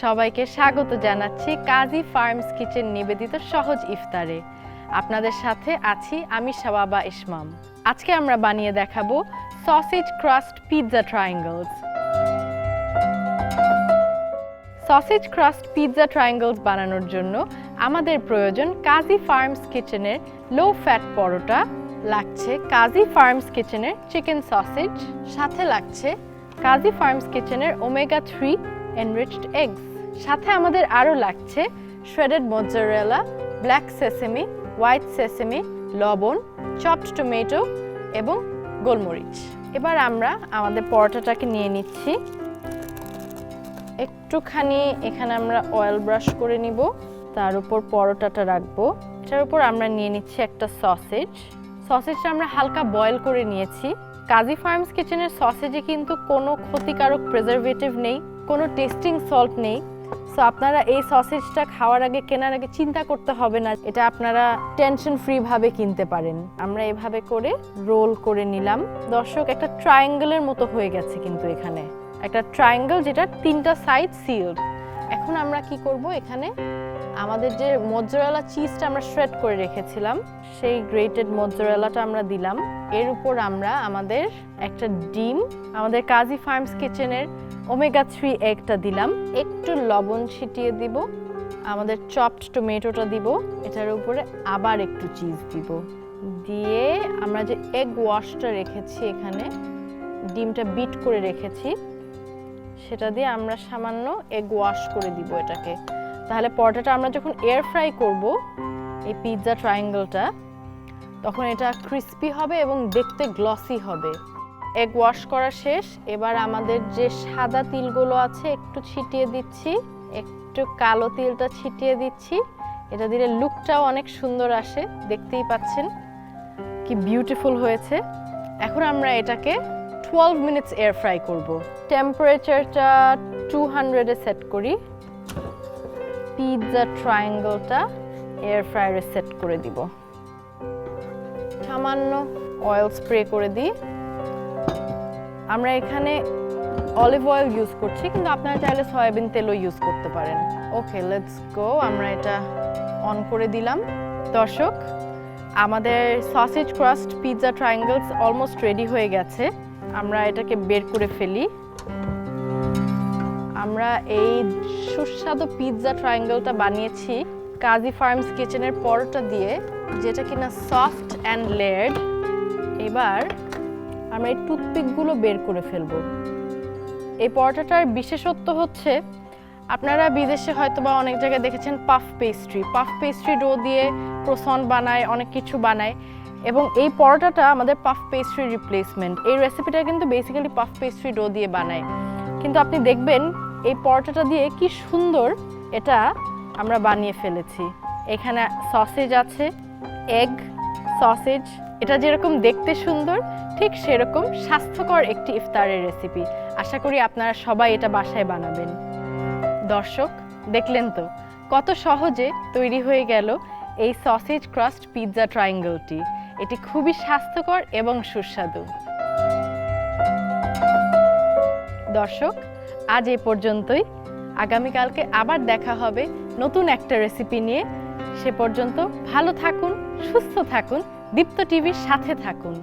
সবাইকে স্বাগত জানাচ্ছি কাজী ফার্মস কিচেন নিবেদিত সহজ ইফতারে। আপনাদের সাথে আছি আমি শাবাবা ইসমাম। আজকে আমরা বানিয়ে দেখাবো sausage crust pizza triangles. Sausage crust pizza triangles বানানোর জন্য আমাদের প্রয়োজন কাজী ফার্মস কিচেনের লো ফ্যাট পরোটা, লাগছে কাজী ফার্মস কিচেনের চিকেন সসেজ, সাথে লাগছে কাজী ফার্মস কিচেনের ওমেগা 3 enriched eggs, সাথে আমাদের আরও লাগছে shredded mozzarella, black sesame, white sesame, লবণ, chopped tomato এবং গোলমরিচ। এবার আমরা আমাদের পরোটাটাকে নিয়ে নিচ্ছি। একটুখানি এখানে আমরা অয়েল ব্রাশ করে নিব, তার উপর পরোটাটা রাখবো। এটার উপর আমরা নিয়ে নিচ্ছি একটা সসেজটা আমরা হালকা বয়েল করে নিয়েছি। কাজী ফার্মস কিচেনের সসেজে কিন্তু কোনো ক্ষতিকারক প্রিজারভেটিভ নেই, কোনো টেস্টিং সল্ট নেই। সো আপনারা এই সসেজটা খাওয়ার আগে, কেনার আগে চিন্তা করতে হবে না, এটা আপনারা টেনশন ফ্রি ভাবে কিনতে পারেন। আমরা এভাবে করে রোল করে নিলাম। দর্শক, একটা ট্রায়াঙ্গেলের মতো হয়ে গেছে কিন্তু এখানে একটা ট্রায়াঙ্গেল যেটা 3টা সাইড সিলড। এখন আমরা কি করব, এখানে আমাদের যে মজ্জারেলা চিজটা আমরা শ্রেড করে রেখেছিলাম সেই গ্রেটেড মজ্জারেলাটা আমরা দিলাম। এর উপর আমরা আমাদের একটা ডিম, আমাদের কাজী ফার্মস কিচেনের ওমেগা 3 এগটা দিলাম, একটু লবণ ছিটিয়ে দিব, আমাদের চপড টমেটোটা দিব, এটার উপরে আবার একটু চিজ দিব, দিয়ে আমরা যে এগ ওয়াশটা রেখেছি এখানে, ডিমটা বিট করে রেখেছি, সেটা দিয়ে আমরা সামান্য এগ ওয়াশ করে দিব এটাকে। তাহলে পরোটাটা আমরা যখন এয়ার ফ্রাই করব এই পিৎজা ট্রায়াঙ্গেলটা, তখন এটা ক্রিস্পি হবে এবং দেখতে গ্লসি হবে। এগ ওয়াশ করা শেষ। এবার আমাদের যে সাদা তিলগুলো আছে একটু ছিটিয়ে দিচ্ছি, একটু কালো তিলটা ছিটিয়ে দিচ্ছি। এটা দিলে লুকটাও অনেক সুন্দর আসে, দেখতেই পাচ্ছেন কি বিউটিফুল হয়েছে। এখন আমরা এটাকে 12 মিনিটস এয়ার ফ্রাই করব। টেম্পারেচারটা 200-এ সেট করি। পিৎজা ট্রায়াঙ্গেলটা এয়ার ফ্রায়ারে সেট করে দিব। সামান্য অয়েল স্প্রে করে দিই। আমরা এখানে অলিভ অয়েল ইউজ করছি, কিন্তু আপনারা চাইলে সয়াবিন তেলও ইউজ করতে পারেন। ওকে, লেটস গো। আমরা এটা অন করে দিলাম। দর্শক, আমাদের sausage crust pizza triangles almost ready হয়ে গেছে। আমরা এটাকে বের করে ফেলি। আমরা এই সুস্বাদু পিৎজা ট্রায়াঙ্গেলটা বানিয়েছি কাজী ফার্মস কিচেনের পরোটা দিয়ে, যেটা কিনা সফট অ্যান্ড লেয়ার্ড। এবার আমরা এই টুথপিকগুলো বের করে ফেলব। এই পরোটাটার বিশেষত্ব হচ্ছে, আপনারা বিদেশে হয়তো বা অনেক জায়গায় দেখেছেন পাফ পেস্ট্রি ডো দিয়ে ক্রোসন বানায়, অনেক কিছু বানায়, এবং এই পরোটাটা আমাদের পাফ পেস্ট্রি রিপ্লেসমেন্ট। এই রেসিপিটা কিন্তু বেসিক্যালি পাফ পেস্ট্রি ডো দিয়ে বানায়, কিন্তু আপনি দেখবেন এই পরোটাটা দিয়ে কি সুন্দর এটা আমরা বানিয়ে ফেলেছি। এখানে সসেজ আছে, এগ সসেজ, এটা যেরকম দেখতে সুন্দর ঠিক সেরকম স্বাস্থ্যকর একটি ইফতারের রেসিপি। আশা করি আপনারা সবাই এটা বাসায় বানাবেন। দর্শক, দেখলেন তো কত সহজে তৈরি হয়ে গেল এই সসেজ ক্রাস্ট পিৎজা ট্রায়াঙ্গেলটি। এটি খুবই স্বাস্থ্যকর এবং সুস্বাদু। দর্শক, আজ এ পর্যন্তই। আগামীকালকে আবার দেখা হবে নতুন একটা রেসিপি নিয়ে। সে পর্যন্ত ভালো থাকুন, সুস্থ থাকুন, দীপ্ত টিভির সাথে থাকুন।